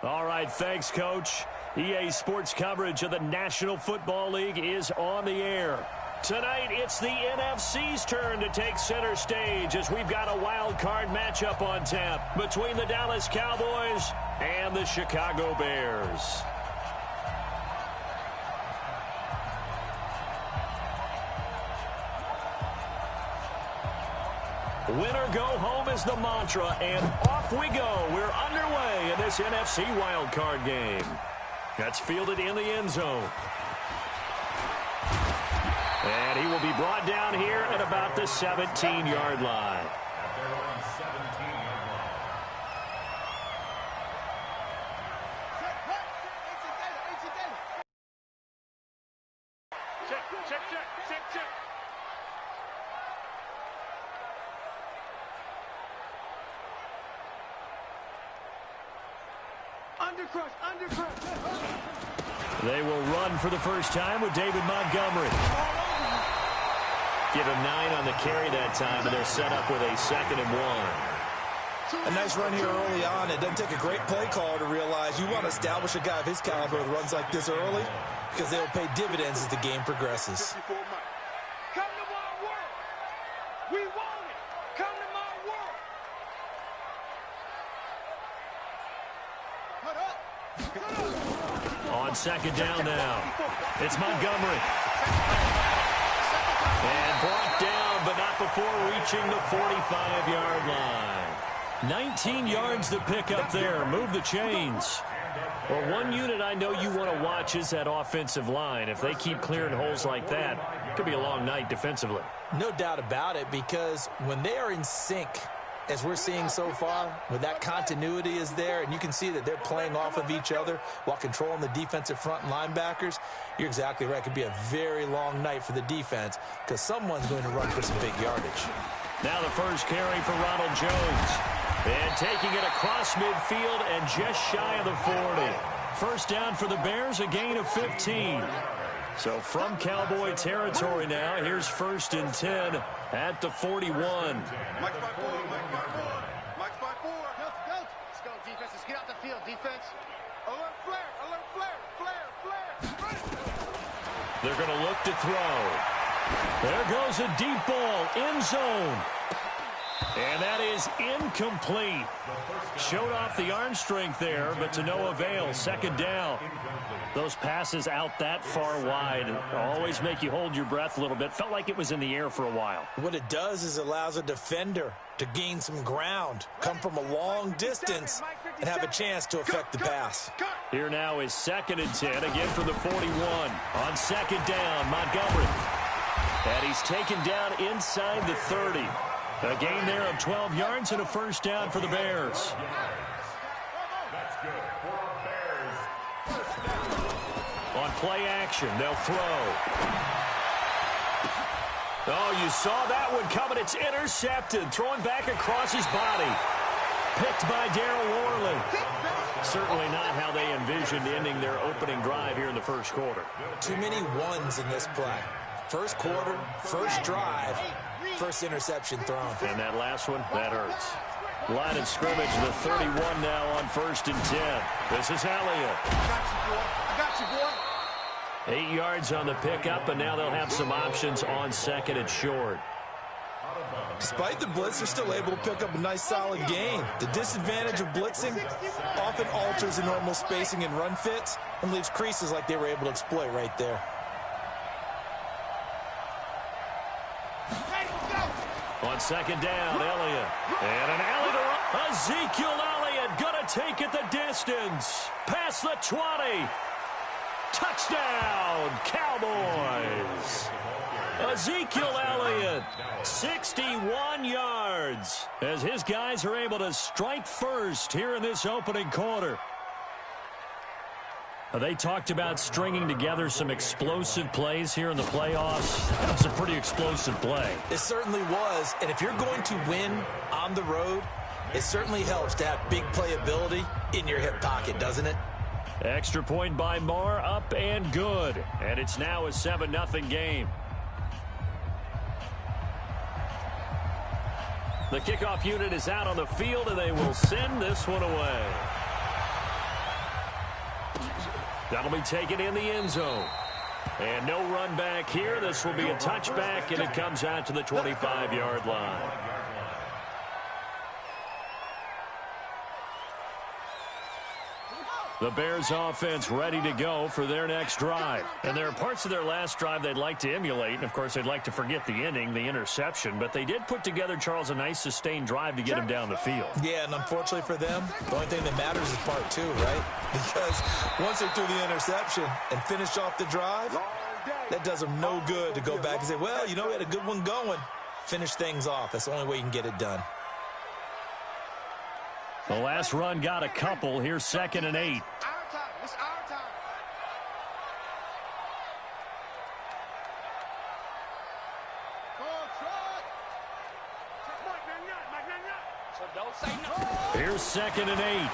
All right, thanks, Coach. EA Sports coverage of the National Football League is on the air. Tonight, it's the NFC's turn to take center stage as we've got a wild card matchup on tap between the Dallas Cowboys and the Chicago Bears. Winner go home is the mantra, and off we go. We're underway in this NFC wildcard game. That's fielded in the end zone. And he will be brought down here at about the 17-yard line. Check. Undercrush. They will run for the first time with David Montgomery. Give him 9 on the carry that time, and they're set up with a 2nd and 1. A nice run here early on. It doesn't take a great play caller to realize you want to establish a guy of his caliber with runs like this early because they will pay dividends as the game progresses. Come to my world. We want it. Come to my world. On 2nd down now, it's Montgomery. And brought down, but not before reaching the 45-yard line. 19 yards to pick up there. Move the chains. Well, one unit I know you want to watch is that offensive line. If they keep clearing holes like that, it could be a long night defensively. No doubt about it, because when they are in sync, as we're seeing so far, when that continuity is there, and you can see that they're playing off of each other while controlling the defensive front and linebackers, you're exactly right. It could be a very long night for the defense because someone's going to run for some big yardage. Now the first carry for Ronald Jones. And taking it across midfield and just shy of the 40. First down for the Bears, a gain of 15. So from Cowboy territory now, here's 1st and 10 at the 41. Mike's by 4. Let's go, defense. Let's get out the field, defense. Alert flare. They're going to look to throw. There goes a deep ball, end zone. And that is incomplete. Showed off the arm strength there, but to no avail. 2nd down. Those passes out that far wide always make you hold your breath a little bit. Felt like it was in the air for a while. What it does is it allows a defender to gain some ground, come from a long distance, and have a chance to affect the pass. Here now is 2nd and 10, again from the 41. On 2nd down, Montgomery. And he's taken down inside the 30. A gain there of 12 yards and a first down for the Bears. That's good for Bears. On play action, they'll throw. Oh, you saw that one coming. It's intercepted. Throwing back across his body. Picked by Darryl Worley. Certainly not how they envisioned ending their opening drive here in the first quarter. Too many ones in this play. First quarter, first drive, first interception thrown. And that last one, that hurts. Line of scrimmage, the 31 now on 1st and 10. This is Elliott. I got you, boy. 8 yards on the pickup, and now they'll have some options on 2nd and short. Despite the blitz, they're still able to pick up a nice solid gain. The disadvantage of blitzing often alters the normal spacing and run fits and leaves creases like they were able to exploit right there. On 2nd down, Elliott. And an alley to run. Ezekiel Elliott going to take it the distance. Past the 20. Touchdown, Cowboys. Ezekiel Elliott, 61 yards, as his guys are able to strike first here in this opening quarter. They talked about stringing together some explosive plays here in the playoffs. That was a pretty explosive play. It certainly was, and if you're going to win on the road, it certainly helps to have big playability in your hip pocket, doesn't it? Extra point by Marr, up and good. And it's now a 7-0 game. The kickoff unit is out on the field, and they will send this one away. That'll be taken in the end zone. And no run back here. This will be a touchback, and it comes out to the 25-yard line. The Bears offense ready to go for their next drive. And there are parts of their last drive they'd like to emulate. And, of course, they'd like to forget the ending, the interception. But they did put together, Charles, a nice sustained drive to get him down the field. Yeah, and unfortunately for them, the only thing that matters is part two, right? Because once they threw the interception and finished off the drive, that does them no good to go back and say, well, you know, we had a good one going. Finish things off. That's the only way you can get it done. The last run got a couple. Here's 2nd and 8. Our time. It's our time. So don't say no. Here's 2nd and 8.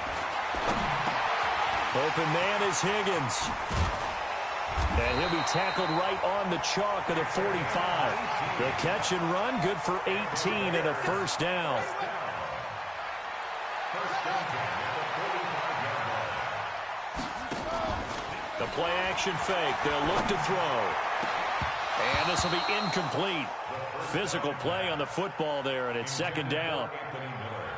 Open man is Higgins. And he'll be tackled right on the chalk of the 45. The catch and run, good for 18 and a first down. The play action fake. They'll look to throw. And this will be incomplete. Physical play on the football there, and it's 2nd down.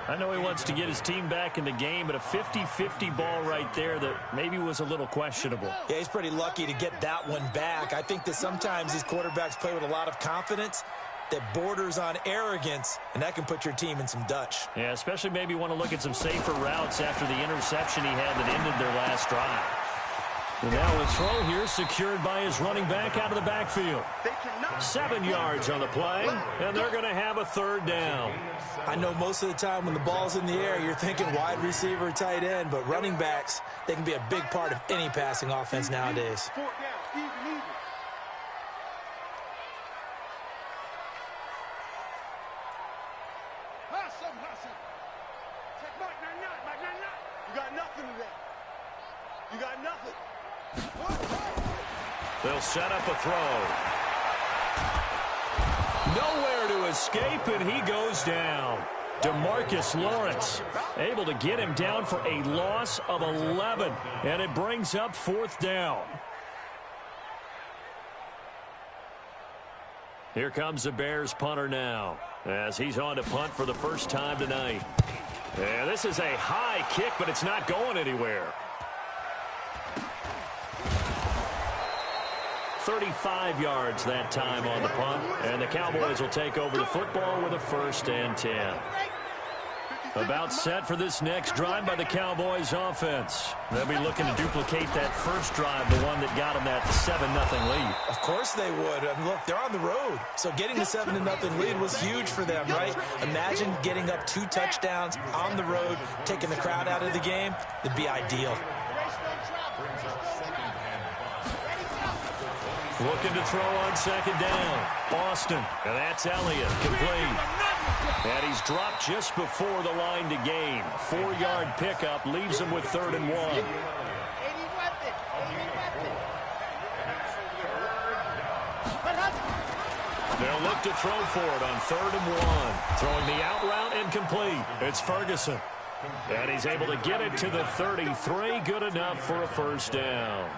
I know he wants to get his team back in the game, but a 50-50 ball right there that maybe was a little questionable. Yeah, he's pretty lucky to get that one back. I think that sometimes these quarterbacks play with a lot of confidence that borders on arrogance, and that can put your team in some Dutch. Yeah, especially maybe want to look at some safer routes after the interception he had that ended their last drive. And now a throw here secured by his running back out of the backfield. 7 yards on the play, and they're going to have a 3rd down. I know most of the time when the ball's in the air, you're thinking wide receiver, tight end, but running backs, they can be a big part of any passing offense nowadays. You got nothing today. You got nothing. They'll set up a throw. Nowhere to escape, and he goes down. DeMarcus Lawrence able to get him down for a loss of 11, and it brings up 4th down. Here comes the Bears punter now as he's on to punt for the first time tonight. And this is a high kick, but it's not going anywhere. 35 yards that time on the punt, and the Cowboys will take over the football with a 1st and 10. About set for this next drive by the Cowboys offense. They'll be looking to duplicate that first drive, the one that got them that 7-0 lead. Of course they would. I mean, look, they're on the road. So getting the 7-0 lead was huge for them, right? Imagine getting up 2 touchdowns on the road, taking the crowd out of the game. It'd be ideal. Looking to throw on 2nd down. Boston, and that's Elliott, complete. And he's dropped just before the line to gain. 4-yard pickup leaves him with 3rd and 1. They'll look to throw for it on 3rd and 1. Throwing the out route incomplete. It's Ferguson. And he's able to get it to the 33. Good enough for a 1st down.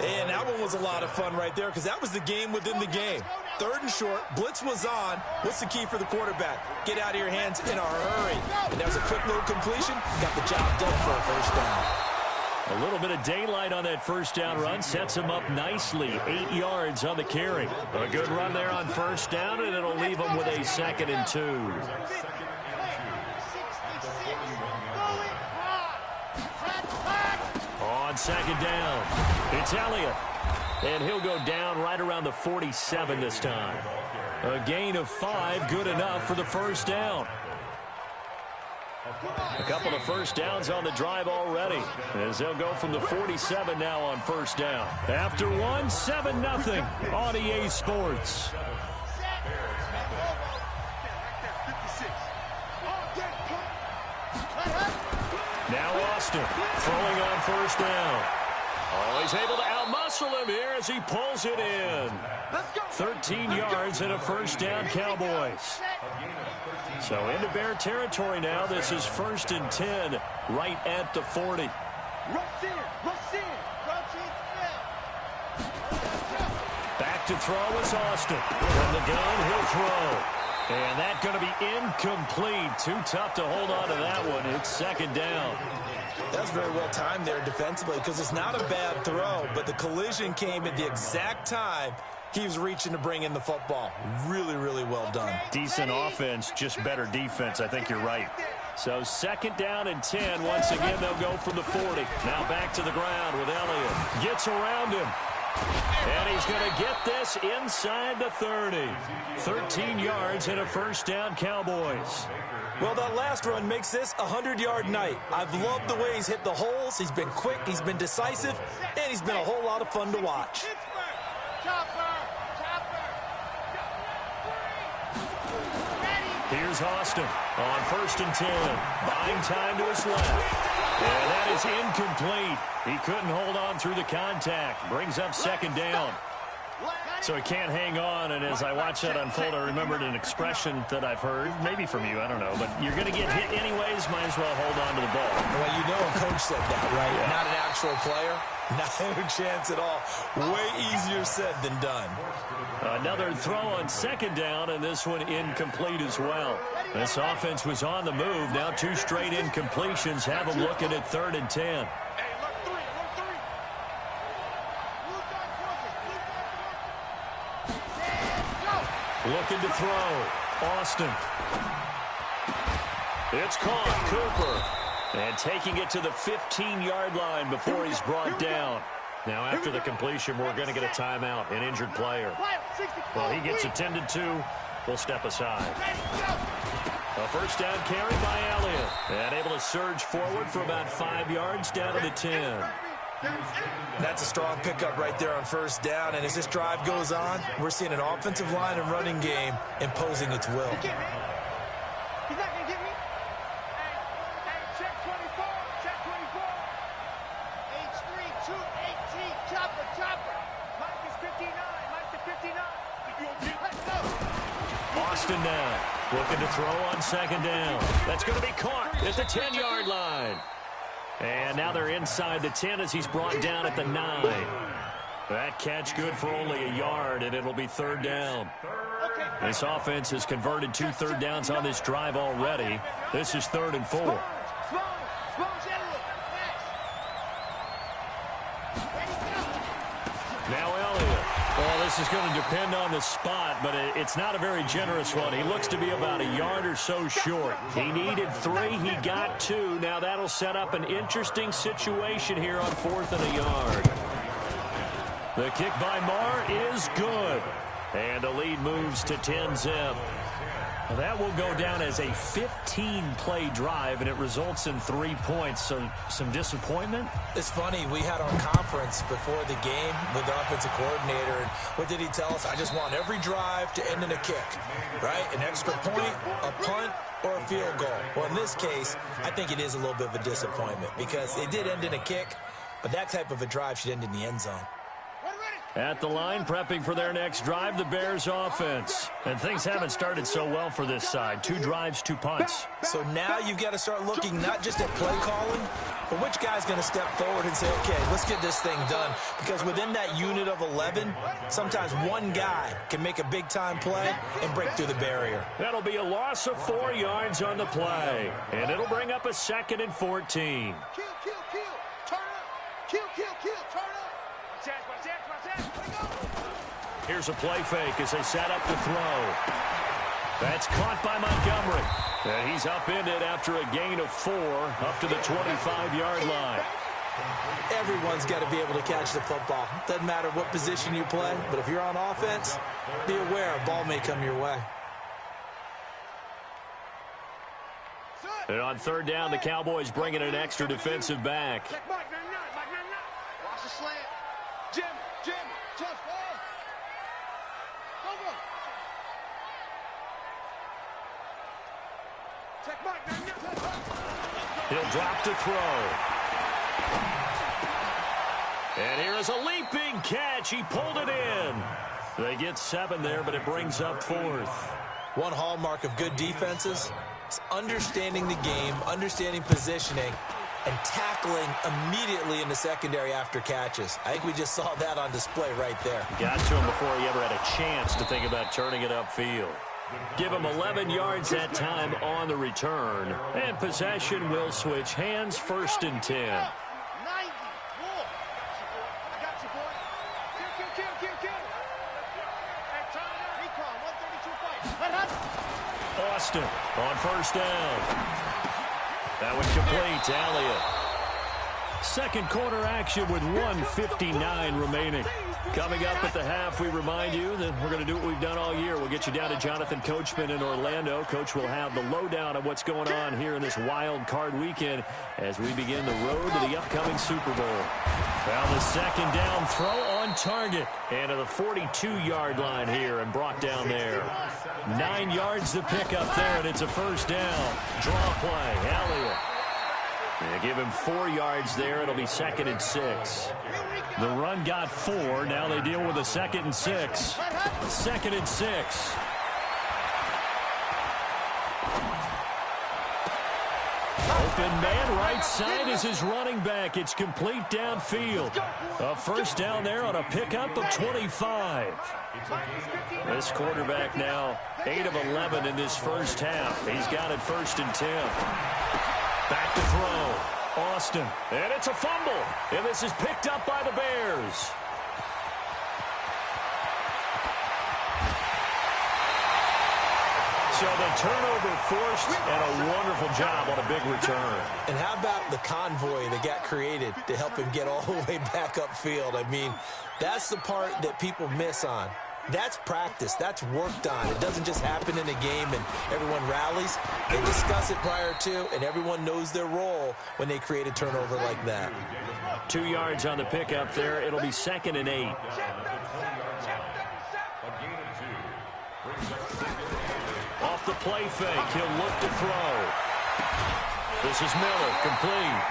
And that one was a lot of fun right there because that was the game within the game. 3rd and short, blitz was on. What's the key for the quarterback? Get out of your hands in a hurry. And that was a quick little completion. Got the job done for a 1st down. A little bit of daylight on that 1st down run sets him up nicely. 8 yards on the carry. A good run there on 1st down, and it'll leave him with a 2nd and 2. On 2nd down, it's Elliott. And he'll go down right around the 47 this time. A gain of 5, good enough for the 1st down. A couple of 1st downs on the drive already, as they'll go from the 47 now on 1st down. After one, 7-0 on EA Sports. Now Austin throwing on 1st down. Oh, he's able to outmuscle him here as he pulls it in. 13 yards and a 1st down, Cowboys. So into Bear territory now. This is 1st and 10 right at the 40. Rush in, rush in. to throw is Austin. From the gun, he'll throw. And that's going to be incomplete. Too tough to hold on to that one. It's second down. That's very well timed there defensively because it's not a bad throw, but the collision came at the exact time he was reaching to bring in the football. Really, really well done. Decent offense, just better defense. I think you're right. So second down and 10. Once again, they'll go from the 40. Now back to the ground with Elliott. Gets around him. And he's going to get this inside the 30. 13 yards and a first down, Cowboys. Well, that last run makes this a 100-yard night. I've loved the way he's hit the holes. He's been quick, he's been decisive, and he's been a whole lot of fun to watch. Here's Austin on 1st and 10. Buying time to his left. And that is incomplete. He couldn't hold on through the contact. Brings up second down. So he can't hang on, and as I watch that unfold, I remembered an expression that I've heard, maybe from you, I don't know, but you're going to get hit anyways, might as well hold on to the ball. Well, you know a coach said that, right? Yeah. Not an actual player. Not a chance at all. Way easier said than done. Another throw on second down, and this one incomplete as well. This offense was on the move. Now 2 straight incompletions have them looking at 3rd and 10. Looking to throw. Austin. It's caught. Cooper. And taking it to the 15-yard line before he's brought down. Now, after the completion, we're going to get a timeout, an injured player. Well, he gets attended to. We'll step aside. A first down carry by Elliott. And able to surge forward for about 5 yards down to the 10. That's a strong pickup right there on first down. And as this drive goes on, we're seeing an offensive line and running game imposing its will. He's not going to get me. Hey, check 24. Check 24. H3, 218. Chopper. Mike is 59. Mike to 59. Let's go. Austin now looking to throw on second down. That's going to be caught at the 10-yard line. And now they're inside the 10 as he's brought down at the 9. That catch good for only a yard, and it'll be 3rd down. This offense has converted 2 third downs on this drive already. This is 3rd and 4. Now Elliott. Well, this is going to depend on the spot, but it's not a very generous one. He looks to be about a yard or so short. He needed 3. He got 2. Now that'll set up an interesting situation here on 4th and a yard. The kick by Marr is good. And the lead moves to 10-zip. That will go down as a 15-play drive, and it results in 3 points. So some disappointment? It's funny. We had our conference before the game with the offensive coordinator. And what did he tell us? I just want every drive to end in a kick, right? An extra point, a punt, or a field goal. Well, in this case, I think it is a little bit of a disappointment because it did end in a kick, but that type of a drive should end in the end zone. At the line, prepping for their next drive, the Bears offense. And things haven't started so well for this side. 2 drives, 2 punts. So now you've got to start looking not just at play calling, but which guy's going to step forward and say, okay, let's get this thing done. Because within that unit of 11, sometimes one guy can make a big-time play and break through the barrier. That'll be a loss of 4 yards on the play. And it'll bring up a 2nd and 14. Kill. Turn up. Kill. Turn up. Here's a play fake as they set up to throw. That's caught by Montgomery. And he's upended after a gain of 4 up to the 25-yard line. Everyone's got to be able to catch the football. Doesn't matter what position you play, but if you're on offense, be aware a ball may come your way. And on 3rd down, the Cowboys bring in an extra defensive back. Watch the slant. Jim, tough ball. Go. Check Mike. He'll drop to throw. And here is a leaping catch. He pulled it in. They get 7 there, but it brings up 4th. One hallmark of good defenses is understanding the game, understanding positioning, and tackling immediately in the secondary after catches. I think we just saw that on display right there. Got to him before he ever had a chance to think about turning it upfield. Give him 11 yards that time on the return. And possession will switch hands, 1st and 10. 90. Whoa. I got you, boy. Kill. And turn it. Recon, 132 fight. Let up. Austin on 1st down. That was complete to Elliott. Second quarter action with 1:59 remaining. Coming up at the half, we remind you that we're going to do what we've done all year. We'll get you down to Jonathan Coachman in Orlando. Coach will have the lowdown of what's going on here in this wild card weekend as we begin the road to the upcoming Super Bowl. Well, the second down throw on target and to the 42-yard line here and brought down there. 9 yards to pick up there, and it's a 1st down. Draw play, Elliott. They give him 4 yards there. It'll be 2nd and 6. The run got 4. Now they deal with a 2nd and 6. 2nd and 6. Open man right side is his running back. It's complete downfield. A 1st down there on a pickup of 25. This quarterback now 8 of 11 in this first half. He's got it 1st and 10. Back to throw. Austin. And it's a fumble. And this is picked up by the Bears. So the turnover forced and a wonderful job on a big return. And how about the convoy that got created to help him get all the way back upfield? I mean, that's the part that people miss on. That's practice. That's worked on. It doesn't just happen in a game and everyone rallies. They discuss it prior to, and everyone knows their role when they create a turnover like that. 2 yards on the pickup there. It'll be 2nd and 8. Off the play fake. He'll look to throw. This is Miller. Complete.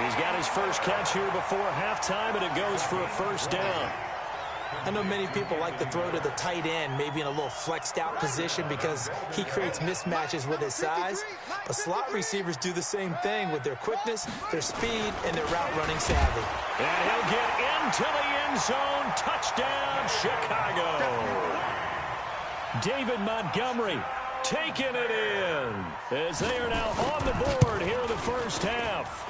He's got his first catch here before halftime, and it goes for a 1st down. I know many people like to throw to the tight end, maybe in a little flexed out position because he creates mismatches with his size. But slot receivers do the same thing with their quickness, their speed, and their route running savvy. And he'll get into the end zone. Touchdown, Chicago. David Montgomery taking it in as they are now on the board here in the first half.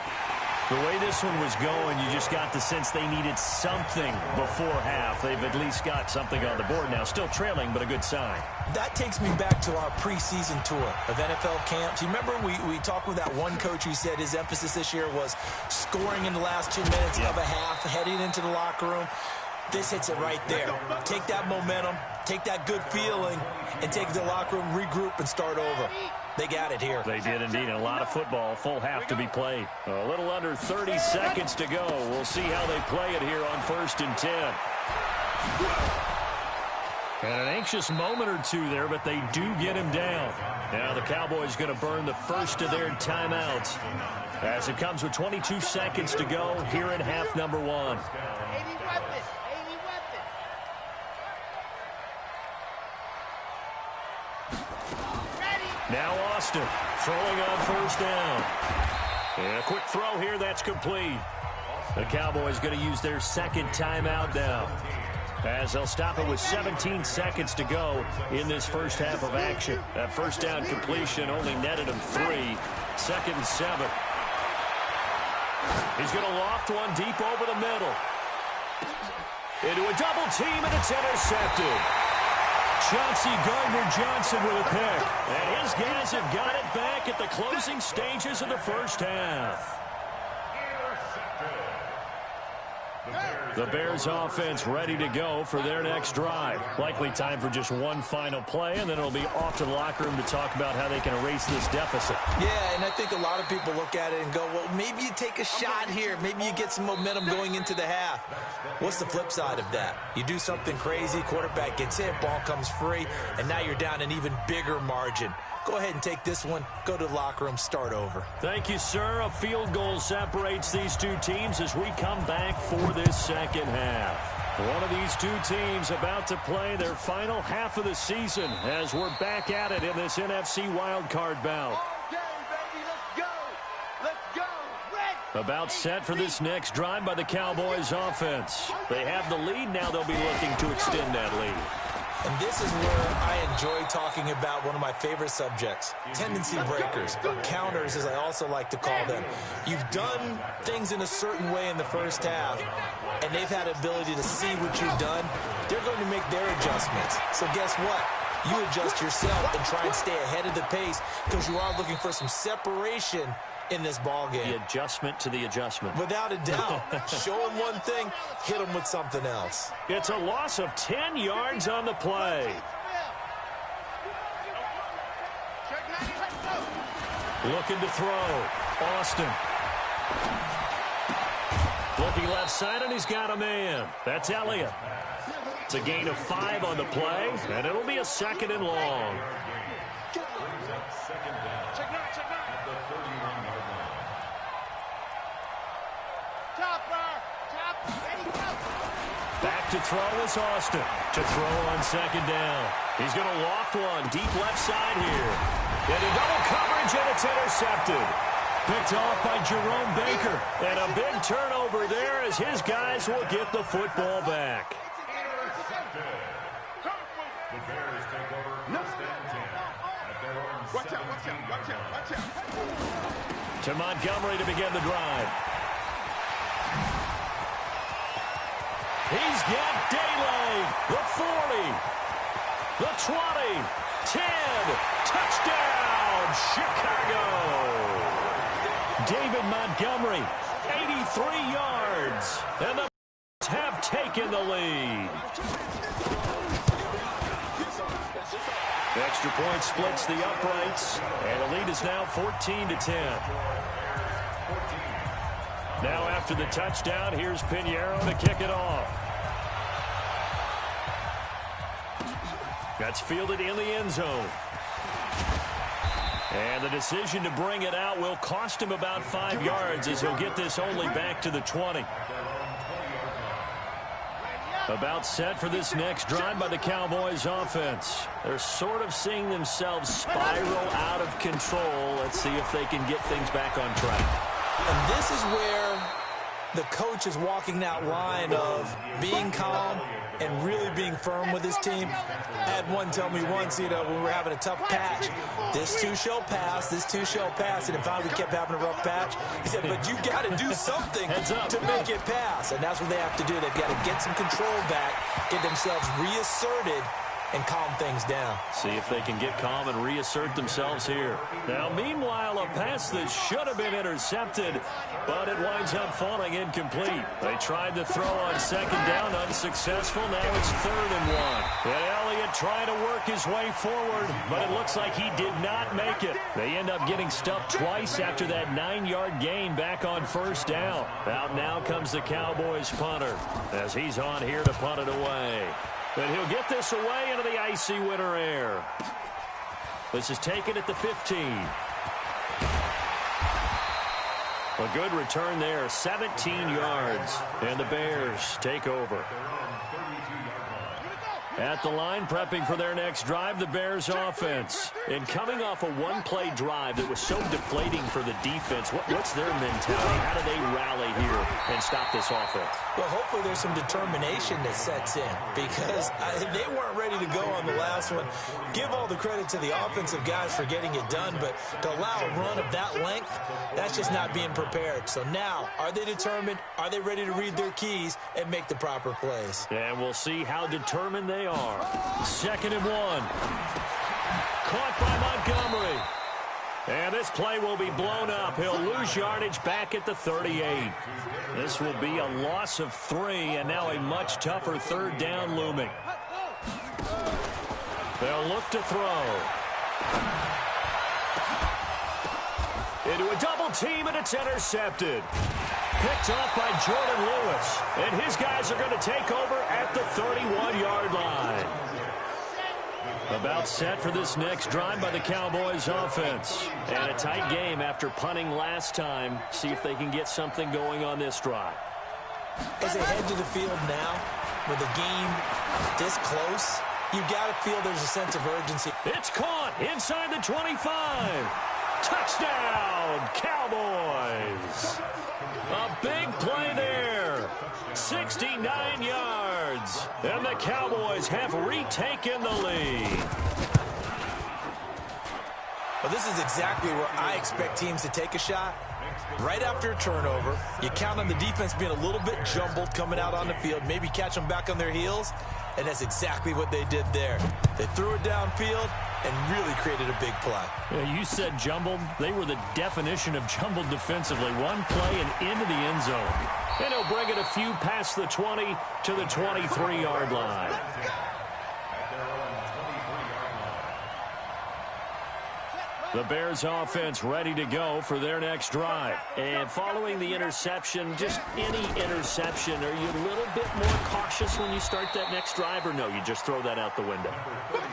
The way this one was going, you just got the sense they needed something before half. They've at least got something on the board now. Still trailing, but a good sign. That takes me back to our preseason tour of NFL camps. You remember we talked with that one coach who said his emphasis this year was scoring in the last 2 minutes of a half, heading into the locker room. This hits it right there. Take that momentum, take that good feeling, and take it to the locker room, regroup, and start over. They got it here. They did indeed. A lot of football. Full half to be played. A little under 30 seconds to go. We'll see how they play it here on 1st and 10. And an anxious moment or two there, but they do get him down. Now the Cowboys going to burn the first of their timeouts as it comes with 22 seconds to go here in half number 1. 80 weapons. Now Austin throwing on 1st down. And a quick throw here, that's complete. The Cowboys going to use their second timeout now, as they'll stop it with 17 seconds to go in this first half of action. That 1st down completion only netted him 3. 2nd and 7. He's going to loft one deep over the middle. Into a double team, and it's intercepted. Chauncey Gardner-Johnson with a pick. And his guys have got it back at the closing stages of the first half. The Bears offense ready to go for their next drive. Likely time for just one final play, and then it'll be off to the locker room to talk about how they can erase this deficit. Yeah, and I think a lot of people look at it and go, well, maybe you take a shot here. Maybe you get some momentum going into the half. What's the flip side of that? You do something crazy, quarterback gets hit, ball comes free, and now you're down an even bigger margin. Go ahead and take this one, go to the locker room, start over. Thank you, sir. A field goal separates these two teams as we come back for this second half. One of these two teams about to play their final half of the season as we're back at it in this NFC wildcard bout. Okay, baby, let's go. Let's go. Red. About set for this next drive by the Cowboys offense. They have the lead. Now they'll be looking to extend that lead. And this is where I enjoy talking about one of my favorite subjects, tendency breakers, or counters as I also like to call them. You've done things in a certain way in the first half, and they've had ability to see what you've done. They're going to make their adjustments. So guess what? You adjust yourself and try and stay ahead of the pace because you are looking for some separation in this ball game. The adjustment to the adjustment. Without a doubt. Show them one thing, hit them with something else. It's a loss of 10 yards on the play. Looking to throw. Austin. Looking left side, and he's got a man. That's Elliott. It's a gain of 5 on the play, and it'll be a 2nd and long. Back to throw is Austin. To throw on 2nd down. He's going to loft one deep left side here. Into double coverage, and it's intercepted. Picked off by Jerome Baker. And a big turnover there as his guys will get the football back. The Bears take over first and 10 at their own 17. Watch out. To Montgomery to begin the drive. He's got daylight. The 40. The 20. 10. Touchdown, Chicago. David Montgomery, 83 yards. And the Bears have taken the lead. The extra point splits the uprights, and the lead is now 14-10. Now after the touchdown, here's Pinheiro to kick it off. That's fielded in the end zone. And the decision to bring it out will cost him about 5 yards as he'll get this only back to the 20. About set for this next drive by the Cowboys offense. They're sort of seeing themselves spiral out of control. Let's see if they can get things back on track. And this is where the coach is walking that line of being calm and really being firm with his team. I had one tell me once, when we were having a tough patch, this too shall pass, this too shall pass, and finally we kept having a rough patch. He said, but you got to do something to make it pass, and that's what they have to do. They've got to get some control back, get themselves reasserted, and calm things down. See if they can get calm and reassert themselves here. Now, meanwhile, a pass that should have been intercepted, but it winds up falling incomplete. They tried to throw on 2nd down, unsuccessful. Now it's 3rd and 1. And Elliott trying to work his way forward, but it looks like he did not make it. They end up getting stuffed twice after that 9-yard gain back on 1st down. Out now comes the Cowboys punter as he's on here to punt it away. But he'll get this away into the icy winter air. This is taken at the 15. A good return there, 17 yards. And the Bears take over. At the line, prepping for their next drive, the Bears offense. And coming off a one-play drive that was so deflating for the defense, what's their mentality? How do they rally here and stop this offense? Well, hopefully there's some determination that sets in because they weren't ready to go on the last one. Give all the credit to the offensive guys for getting it done, but to allow a run of that length, that's just not being prepared. So now, are they determined? Are they ready to read their keys and make the proper plays? And we'll see how determined they are. 2nd and 1. Caught by Montgomery. And this play will be blown up. He'll lose yardage back at the 38. This will be a loss of 3, and now a much tougher 3rd down looming. They'll look to throw. Into a double team, and it's intercepted. Picked off by Jordan Lewis. And his guys are going to take over at the 31-yard line. About set for this next drive by the Cowboys offense. And a tight game after punting last time. See if they can get something going on this drive. As they head to the field now, with the game this close, you got to feel there's a sense of urgency. It's caught inside the 25. Touchdown, Cowboys. A big play there. 69 yards. And the Cowboys have retaken the lead. Well, this is exactly where I expect teams to take a shot. Right after a turnover, you count on the defense being a little bit jumbled coming out on the field, maybe catch them back on their heels, and that's exactly what they did there. They threw it downfield and really created a big play. Yeah, you said jumbled. They were the definition of jumbled defensively. One play and into the end zone. And he'll bring it a few past the 20 to the 23-yard line. The Bears offense ready to go for their next drive. And following the interception, just any interception, are you a little bit more cautious when you start that next drive, or no, you just throw that out the window?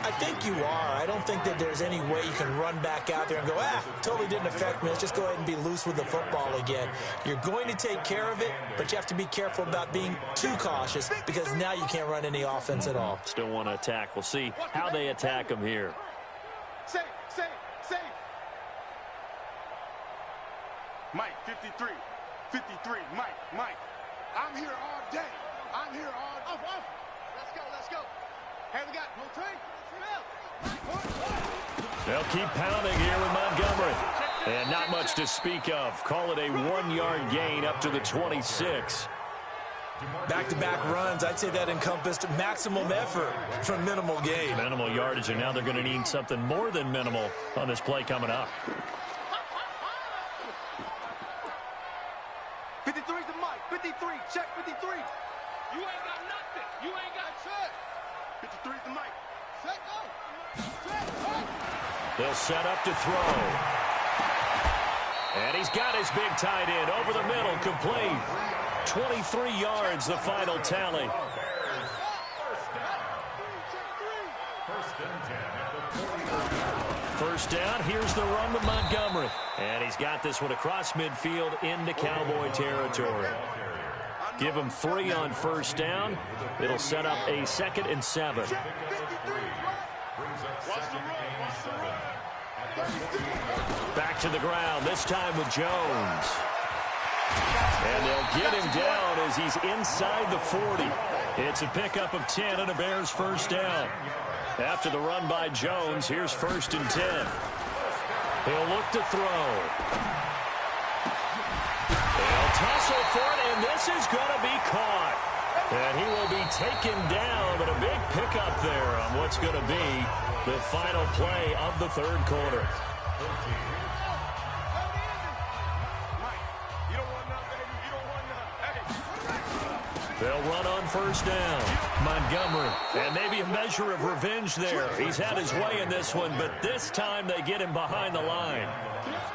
I think you are. I don't think that there's any way you can run back out there and go, totally didn't affect me. Let's just go ahead and be loose with the football again. You're going to take care of it, but you have to be careful about being too cautious because now you can't run any offense at all. Still want to attack. We'll see how they attack them here. Safe. Mike, 53, Mike. I'm here all day. Off. Let's go. Hey, we got no time. They'll keep pounding here with Montgomery. And not much to speak of. Call it a 1-yard gain up to the 26. Back-to-back runs, I'd say that encompassed maximum effort for minimal gain. Minimal yardage, and now they're going to need something more than minimal on this play coming up. 53's the Mike. 53, check 53. You ain't got nothing. You ain't got shit. 53's the Mike. Set, go. They'll set up to throw. And he's got his big tight end over the middle, complete. 23 yards, the final tally. First down, here's the run with Montgomery. And he's got this one across midfield into Cowboy territory. Give him 3 on first down. It'll set up a 2nd and 7. Back to the ground, this time with Jones. And they'll get him down as he's inside the 40. It's a pickup of 10 and a Bears first down. After the run by Jones, here's 1st and 10. He'll look to throw. They'll tussle for it, and this is going to be caught. And he will be taken down, but a big pickup there on what's going to be the final play of the 3rd quarter. They'll run on first down. Montgomery. And maybe a measure of revenge there. He's had his way in this one, but this time they get him behind the line.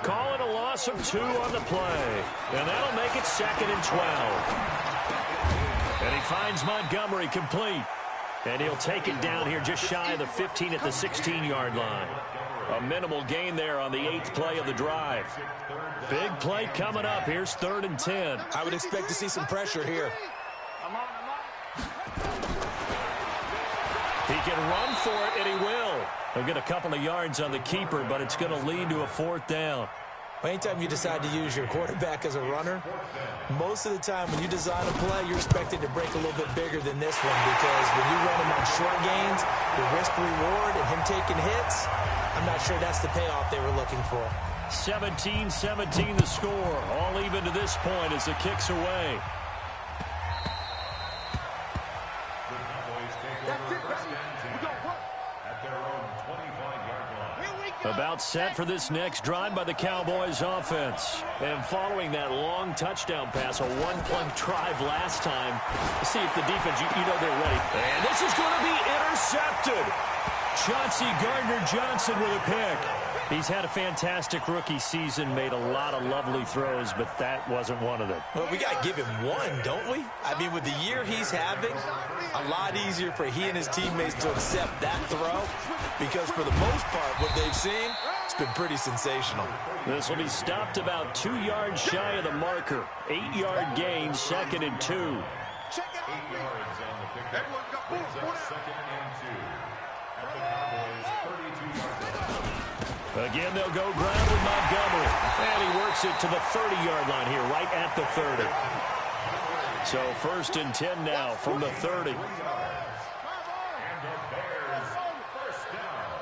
Call it a loss of 2 on the play. And that'll make it 2nd and 12. And he finds Montgomery complete. And he'll take it down here just shy of the 15 at the 16-yard line. A minimal gain there on the 8th play of the drive. Big play coming up. Here's 3rd and 10. I would expect to see some pressure here. He can run for it, and he will. He'll get a couple of yards on the keeper, but it's going to lead to a 4th down. Anytime you decide to use your quarterback as a runner, most of the time when you design a play, you're expected to break a little bit bigger than this one because when you run him on short gains, the risk-reward and him taking hits, I'm not sure that's the payoff they were looking for. 17-17 the score. All even to this point as the kick's away. About set for this next drive by the Cowboys offense. And following that long touchdown pass, a 1-play drive last time, see if the defense, you know they're ready. And this is going to be intercepted. Chauncey Gardner-Johnson with a pick. He's had a fantastic rookie season, made a lot of lovely throws, but that wasn't one of them. Well, we got to give him one, don't we? I mean, with the year he's having, a lot easier for he and his teammates to accept that throw because for the most part, what they've seen, it's been pretty sensational. This will be stopped about 2 yards shy of the marker. 8-yard gain, 2nd and 2. 8 yards on the pickup. Brings up 2nd and 2. at the Cowboys' 32-yard line. Again, they'll go ground with Montgomery. And he works it to the 30-yard line here, right at the 30. So 1st and 10 now from the 30. And the Bears first down.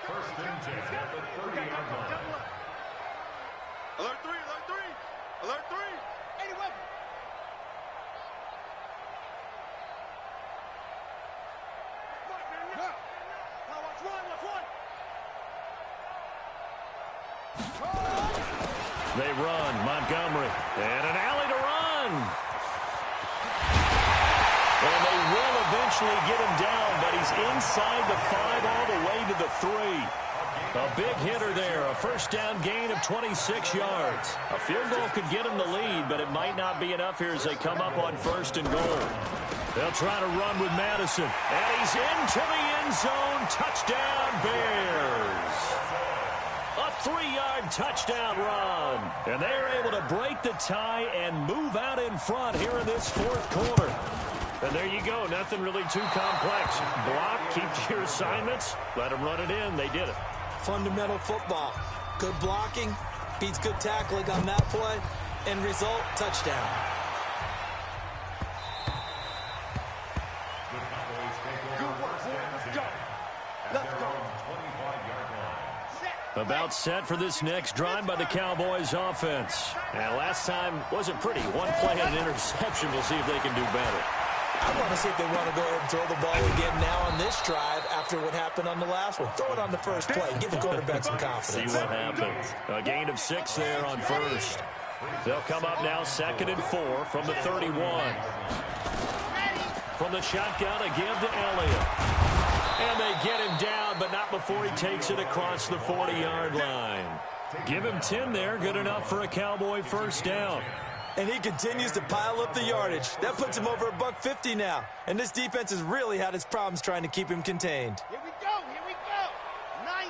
1st and 10 at the 30-yard line. Alert 3, alert 3, alert 3. Any weapon. Watch one, watch one. They run. Montgomery. And an alley to run. And they will eventually get him down, but he's inside the 5 all the way to the 3. A big hitter there. A first down gain of 26 yards. A field goal could get him the lead, but it might not be enough here as they come up on 1st and goal. They'll try to run with Madison. And he's into the end zone. Touchdown, Bears. A 3-yard touchdown run. And they're able to break the tie and move out in front here in this 4th quarter. And there you go. Nothing really too complex. Block, keep to your assignments, let them run it in. They did it. Fundamental football. Good blocking, beats good tackling on that play. End result, touchdown. The Cowboys take over 1st and 10 at their own 25-yard line. About set for this next drive by the Cowboys offense. And last time wasn't pretty. One play and an interception. We'll see if they can do better. I want to see if they want to go ahead and throw the ball again now on this drive after what happened on the last one. Throw it on the first play. Give the quarterback some confidence. See what happens. A gain of 6 there on 1st. They'll come up now 2nd and 4 from the 31. From the shotgun, a give to Elliott. And they get him down, but not before he takes it across the 40-yard line. Give him 10 there. Good enough for a Cowboy first down. And he continues to pile up the yardage. That puts him over $150 now. And this defense has really had its problems trying to keep him contained. Here we go, here we go. 90,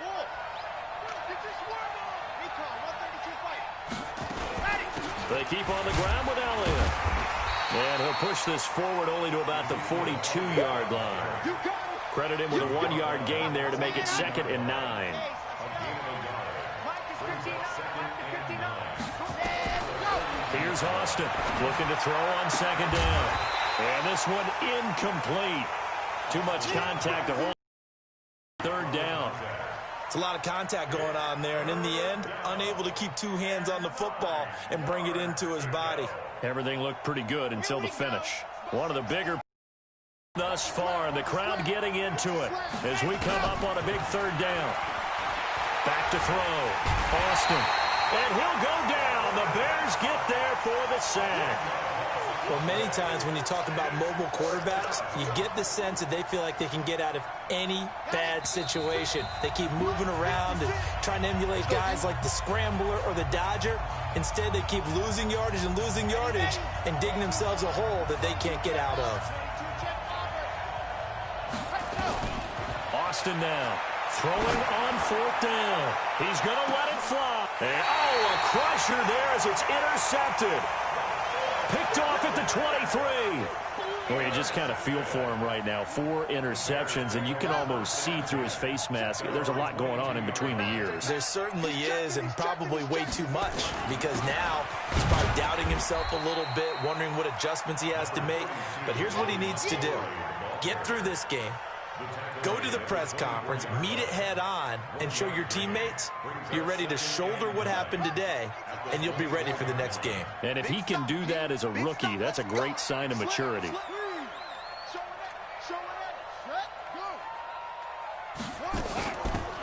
Wolf. This is Warble. Recon, 132 fight. Ready. They keep on the ground with Elliott. And he'll push this forward only to about the 42-yard line. You got it. Credit him with a 1-yard gain there to make it 2nd and 9. Mike is 59, Mike is 59. Here's Austin looking to throw on 2nd down. And this one incomplete. Too much contact to hold. 3rd down. It's a lot of contact going on there, and in the end, unable to keep 2 hands on the football and bring it into his body. Everything looked pretty good until the finish. One of the bigger thus far, and the crowd getting into it as we come up on a big 3rd down. Back to throw. Austin. And he'll go down. The Bears get there for the sack. Well, many times when you talk about mobile quarterbacks, you get the sense that they feel like they can get out of any bad situation. They keep moving around and trying to emulate guys like the Scrambler or the Dodger. Instead, they keep losing yardage and digging themselves a hole that they can't get out of. Austin now. Throwing on 4th down. He's going to let it fly. And, a crusher there as it's intercepted. Picked off at the 23. Well, you just kind of feel for him right now. 4 interceptions, and you can almost see through his face mask. There's a lot going on in between the ears. There certainly is, and probably way too much, because now he's probably doubting himself a little bit, wondering what adjustments he has to make. But here's what he needs to do. Get through this game. Go to the press conference, meet it head on, and show your teammates you're ready to shoulder what happened today, and you'll be ready for the next game. And if he can do that as a rookie, that's a great sign of maturity.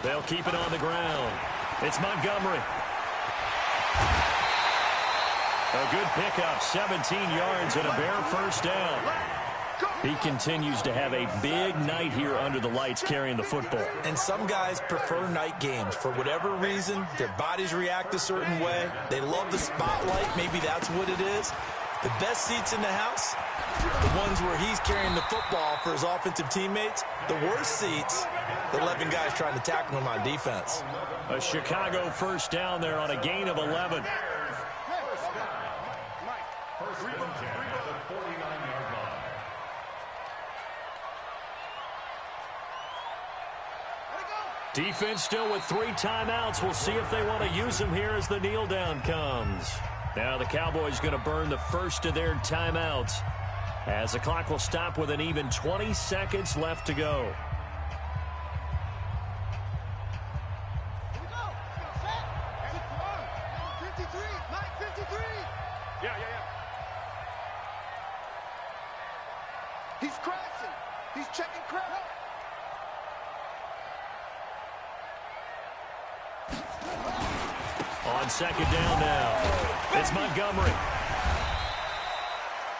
They'll keep it on the ground. It's Montgomery. A good pickup, 17 yards and a Bear first down. He continues to have a big night here under the lights carrying the football. And some guys prefer night games. For whatever reason, their bodies react a certain way. They love the spotlight. Maybe that's what it is. The best seats in the house, the ones where he's carrying the football for his offensive teammates. The worst seats, the 11 guys trying to tackle him on defense. A Chicago first down there on a gain of 11. First and 10 at the 49-yard line. Defense still with 3 timeouts. We'll see if they want to use them here as the kneel down comes. Now the Cowboys going to burn the first of their timeouts as the clock will stop with an even 20 seconds left to go. Here we go. Set. And it's on. 53. Mike, 53. Yeah. He's crashing. He's checking crash. On second down now, it's Montgomery.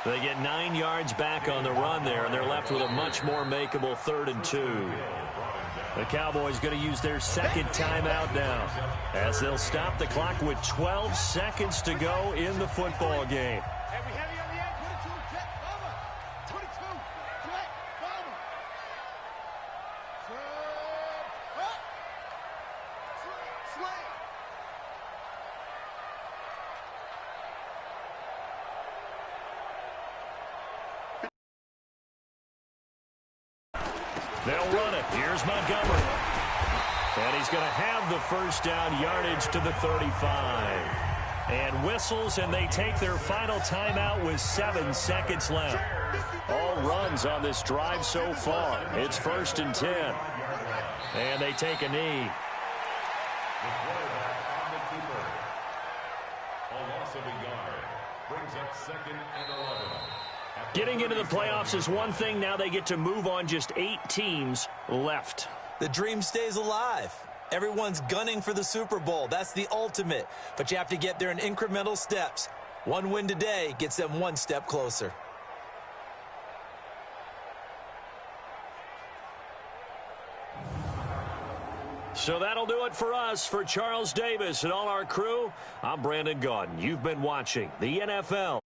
They get 9 yards back on the run there, and they're left with a much more makeable 3rd and 2. The Cowboys going to use their second timeout now as they'll stop the clock with 12 seconds to go in the football game. Heavy on the end. 22. Jet. Bomber. 22. Jet. Bomber. Slay. They'll run it. Here's Montgomery. And he's going to have the first down, yardage to the 35. And whistles, and they take their final timeout with 7 seconds left. All runs on this drive so far. It's 1st and 10. And they take a knee. The quarterback on the keeper. A loss of a yard brings up 2nd and 11. Getting into the playoffs is one thing. Now they get to move on. Just 8 teams left. The dream stays alive. Everyone's gunning for the Super Bowl. That's the ultimate. But you have to get there in incremental steps. One win today gets them 1 step closer. So that'll do it for us. For Charles Davis and all our crew, I'm Brandon Gaudin. You've been watching the NFL.